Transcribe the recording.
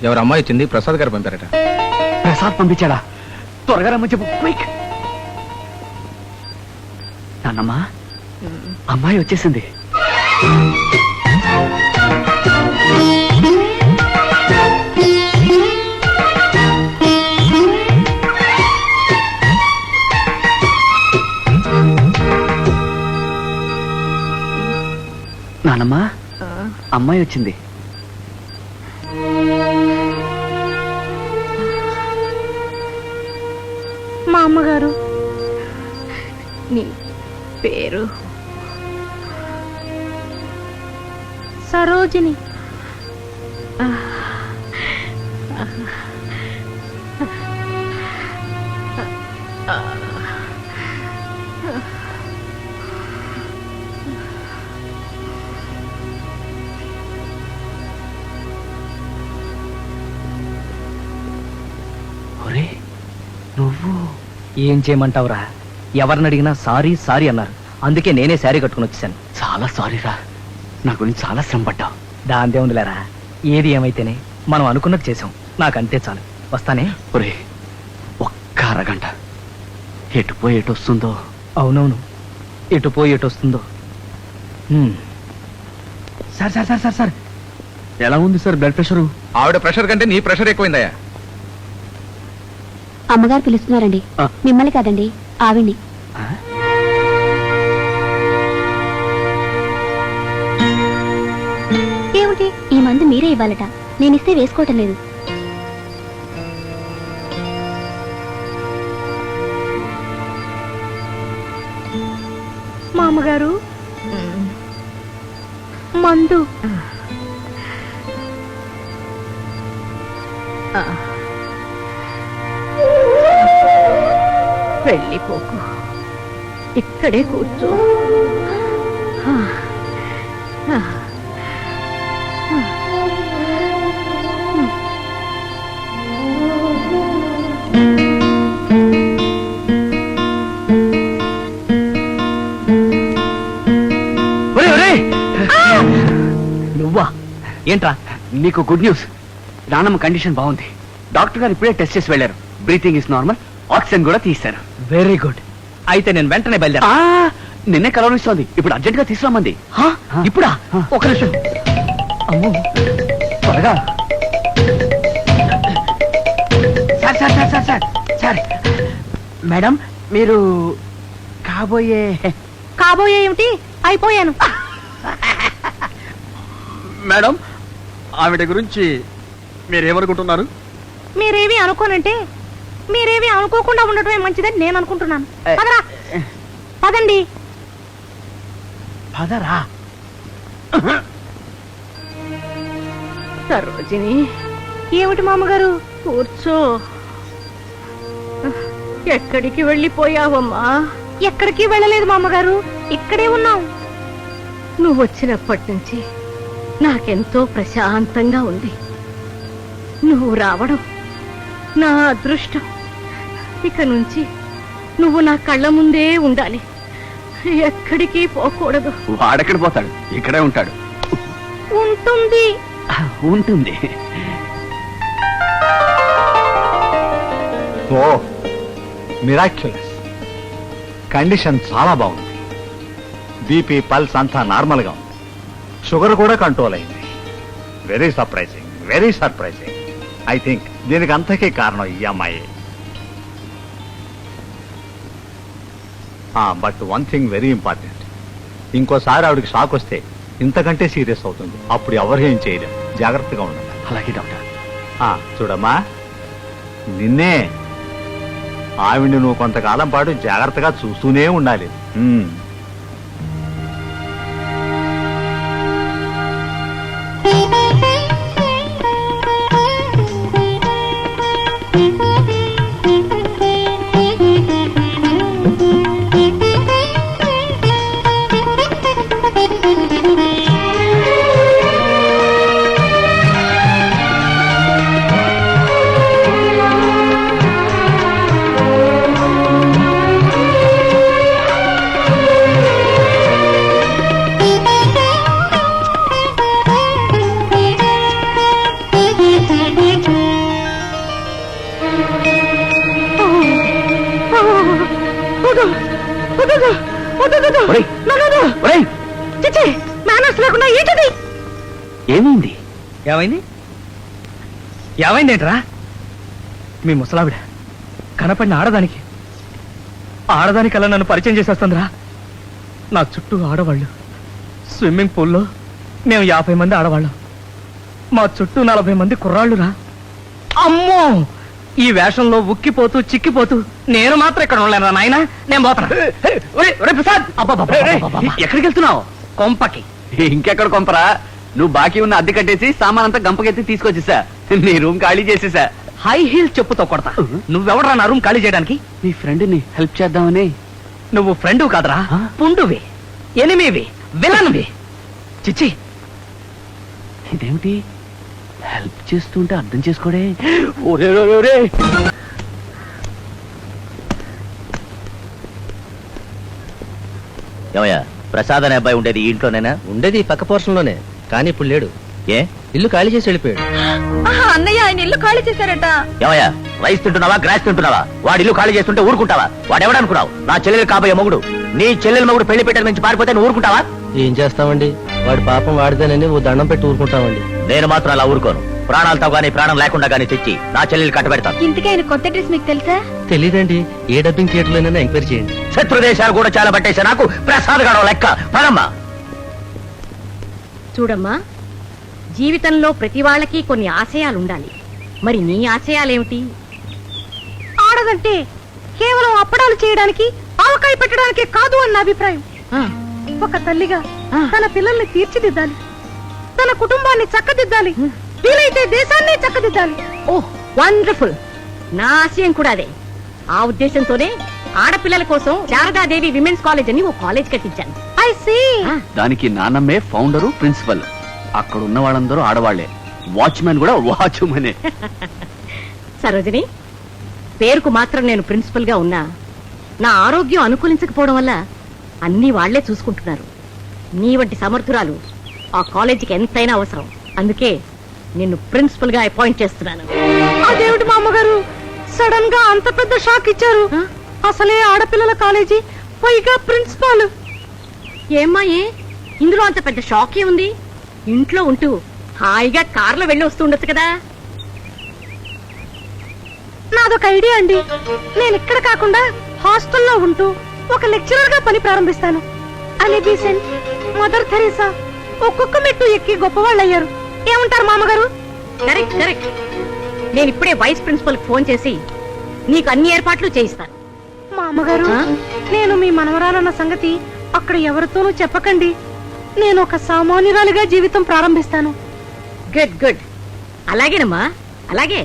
ఎవరు అమ్మాయి వచ్చింది? ప్రసాద్ గారు పంపారట. ప్రసాద్ పంపించాడా? త్వరగా రమ్మని చెప్పు, క్విక్. నాన్నమ్మా, అమ్మాయి వచ్చేసింది. నానమ్మా, అమ్మాయి వచ్చింది. మా అమ్మగారు. నీ పేరు? సరోజిని. నువ్వు ఏం చేయమంటావురా? ఎవరిని అడిగినా సారీ సారీ అన్నారు. అందుకే నేనే శారీ కట్టుకుని వచ్చాను. చాలా సారీరా, నా గురించి చాలా శ్రమ పడ్డావు. దాందే ఉందిలేరా, ఏది ఏమైతేనే మనం అనుకున్నట్టు చేసాం. నాకంతే చాలు. వస్తానే. ఒరే, ఒక్క అరగంట. ఎటు పోయి ఎటు వస్తుందో. అవునవును, ఎటు పోయి ఎటు వస్తుందో. Sir sir sir sir sir ఎలా ఉంది సార్ బ్లడ్ ప్రెషరు? ఆవిడ ప్రెషర్ కంటే నీ ప్రెషర్ ఎక్కువైందయ్యా. అమ్మగారు పిలుస్తున్నారండి. మిమ్మల్ని కాదండి, ఆవిడ్ని. ఏమిటి? ఈ మందు మీరే ఇవ్వాలట. నేనిస్తే వేసుకోవటం లేదు. మా అమ్మగారు మందు. వెళ్ళిపోకు, ఇక్కడే కూర్చో. నువ్వా? ఏంట్రా? నీకు గుడ్ న్యూస్. నానమ్మ కండిషన్ బాగుంది. డాక్టర్ గారు ఇప్పుడే టెస్ట్ చేసి వెళ్ళారు. బ్రీతింగ్ ఇస్ నార్మల్, ఆక్సిజన్ కూడా తీశారు. Very good. అయితే నేను వెంటనే బయలుదేరా. నిన్నే కలవనిస్తోంది. ఇప్పుడు అర్జెంట్ గా తీసుకురామంది. ఇప్పుడా? ఒక నిమిషం. అమ్మో, త్వరగా. Sir sir sir sir sir sir madam, మీరు కాబోయే ఏమిటి? అయిపోయాను. మేడం, ఆవిడ గురించి మీరేమనుకుంటున్నారు? మీరేమి అనుకోనంటే మీరేమి అనుకోకుండా ఉండటమే మంచిదని నేను అనుకుంటున్నాను. పదరా, పదండి. పదరా. సరోజిని. ఏమిటి మామగారు? కూర్చో. ఎక్కడికి వెళ్ళిపోయావమ్మా? ఎక్కడికి వెళ్ళలేదు మామగారు, ఇక్కడే ఉన్నాం. నువ్వు వచ్చినప్పటి నుంచి నాకెంతో ప్రశాంతంగా ఉంది. నువ్వు రావడం నా అదృష్టం. ఇక నుంచి నువ్వు నా కళ్ళ ముందే ఉండాలి, ఎక్కడికి పోకూడదు. వాడెక్కడ పోతాడు? ఇక్కడే ఉంటాడు. ఉంటుంది ఉంటుంది. ఓ మిరాక్యులస్. కండిషన్ చాలా బాగుంది. బీపీ, పల్స్ అంతా నార్మల్గా ఉంది. షుగర్ కూడా కంట్రోల్ అయింది. Very surprising, very surprising. I think దీనికి అంతకీ కారణం ఈ అమ్మాయి. But one thing very important. ఇంకోసారి ఆవిడకి షాక్ వస్తే ఇంతకంటే సీరియస్ అవుతుంది. అప్పుడు ఎవరు ఏం చేయలేం. జాగ్రత్తగా ఉండాలి. అలాగే డాక్టర్. చూడమ్మా, నిన్నే ఆవిడ్ని నువ్వు కొంతకాలం పాటు జాగ్రత్తగా చూస్తూనే ఉండాలి. ఏమైంది? ఏమైంది? ఏమైందేంట్రా? మీ ముసలావిడ కనపడిన ఆడదానికల్లా నన్ను పరిచయం చేసేస్తుందిరా. నా చుట్టూ ఆడవాళ్ళు. స్విమ్మింగ్ పూల్లో మేము 50 మంది ఆడవాళ్ళం. మా చుట్టూ 40 మంది కుర్రాళ్ళురా. అమ్మో, ఈ వేషంలో ఉక్కిపోతూ చిక్కిపోతూ నేను మాత్రం ఇక్కడ ఉండలేను నాయన. నేను పోతాను. ప్రసాద్, ఎక్కడికి వెళ్తున్నావు? కొంపకి. ఇంకెక్కడ కొంపరా, నువ్వు బాకీ ఉన్న అద్దె కట్టేసి సామానంతా గంపకెత్తి తీసుకొచ్చేసా. నీ రూమ్ ఖాళీ చేసేసా. హై హీల్స్ చెప్పుతో కొడతా. నువ్వెవడరా నా రూమ్ ఖాళీ చేయడానికి? నీ ఫ్రెండ్ ని హెల్ప్ చేద్దామని. నువ్వు ఫ్రెండ్ కాదురా, పుండువి, ఎనిమివి, విలన్వి. చిచ్చి, ఇదేమిటి హెల్ప్ చేస్తుంటే అర్థం చేసుకోడే. ఒరే ఒరే, ఒరే. ఏమయ్యా, ప్రసాద్ అనే అబ్బాయి ఉండేది ఈ ఇంట్లోనేనా? ఉండేది పక్క పోర్షన్ లోనే, కానీ ఇప్పుడు లేడు. ఏ? ఇల్లు ఖాళీ చేసి వెళ్ళిపోయాడు. అన్నయ్య ఆయన ఇల్లు ఖాళీ చేశారట. ఏమయ్యా, రైస్ తింటున్నావా, గ్రాస్ తింటున్నావా? వాడి ఇల్లు ఖాళీ చేస్తుంటే ఊరుకుంటావా? వాడు ఎవడనుకున్నావు? నా చెల్లెలు కాబోయే మొగుడు. నీ చెల్లెలు మొగుడు పెళ్లి పెట్టడం నుంచి పారిపోతే నువ్వు ఊరుకుంటావా? ఏం చేస్తామండి, వాడి పాపం వాడిదేనని ఓ దండం పెట్టి ఊరుకుంటామండి. నేను మాత్రం అలా ఊరుకోను. ప్రాణాలతో గానీ ప్రాణం లేకుండా గానీ తెచ్చి నా చెల్లెలు కట్టబెడతాను. ఇంతకీ ఆయన కొత్త డ్రెస్ మీకు తెలుసా? తెలీదండి, ఏ డబ్బింగ్ థియేటర్ లోనైనా ఎంక్వైరీ చేయండి. శత్రు దేశాలు కూడా చాలా పట్టేసా నాకు. ప్రసాద్ గడవ లెక్క పరమ్మా. చూడమ్మా, జీవితంలో ప్రతి వాళ్ళకి కొన్ని ఆశయాలు ఉండాలి. మరి నీ ఆశయాలేమిటి? ఆడదంటే కేవలం అప్పడాలు చేయడానికి, ఆవకాయ పెట్టడానికే కాదు అన్న అభిప్రాయం. ఒక తల్లిగా తన పిల్లల్ని తీర్చిదిద్దాలి, తన కుటుంబాన్ని చక్కదిద్దాలి, వీలైతే దేశాన్ని చక్కదిద్దాలి. ఓహ్, వండర్ఫుల్. నా ఆశయం కూడా అదే. ఆ ఉద్దేశంతోనే ఆడపిల్లల కోసం శారదాదేవి విమెన్స్ కాలేజ్ అని ఓ కాలేజ్ కట్టించాను. I see. దానికి నాన్నమ్మే ఫౌండరు, ప్రిన్సిపల్. అక్కడ ఉన్న వాళ్ళందరూ ఆడవాళ్లే. వాచ్మెన్ కూడా వాచ్మెనే. సరోజిని, పేరుకు మాత్రం నేను ప్రిన్సిపల్ గా ఉన్నా నా ఆరోగ్యం అనుకూలించకపోవడం వల్ల అన్ని వాళ్లే చూసుకుంటున్నారు. నీ వంటి సమర్థురాలు ఆ కాలేజీకి ఎంతైనా అవసరం. అందుకే నిన్ను ప్రిన్సిపల్ గా అపాయింట్ చేస్తున్నాను. అదేమిటి మా అమ్మగారు సడన్ గా అంత పెద్ద షాక్ ఇచ్చారు? అసలే ఆడపిల్లల కాలేజీ, పైగా ప్రిన్సిపాల్. ఏమ్మా, ఏ ఇందులో అంత పెద్ద షాక్ ఉంది? ఇంట్లో ఉంటూ హాయిగా కార్లో వెళ్ళి వస్తూ ఉండొచ్చు కదా. నాదొక ఐడియా అండి. నేను ఇక్కడ కాకుండా హాస్టల్లో ఉంటూ ఒక లెక్చరర్ గా పని ప్రారంభిస్తాను. అలీ బీసెంట్, మదర్ థెరెసా ఒక్కొక్క మెట్టు ఎక్కి గొప్పవాళ్ళు అయ్యారు. ఏమంటారు మామగారు? Correct correct. నేను ఇప్పుడే వైస్ ప్రిన్సిపల్ ఫోన్ చేసి నీకు అన్ని ఏర్పాట్లు చేయిస్తాను. మా అమ్మగారు, నేను మీ మనవరాలన్న సంగతి అక్కడ ఎవరితోనూ చెప్పకండి. నేను ఒక సామాన్యురాలిగా జీవితం ప్రారంభిస్తాను. Good good. అలాగేనమ్మా, అలాగే.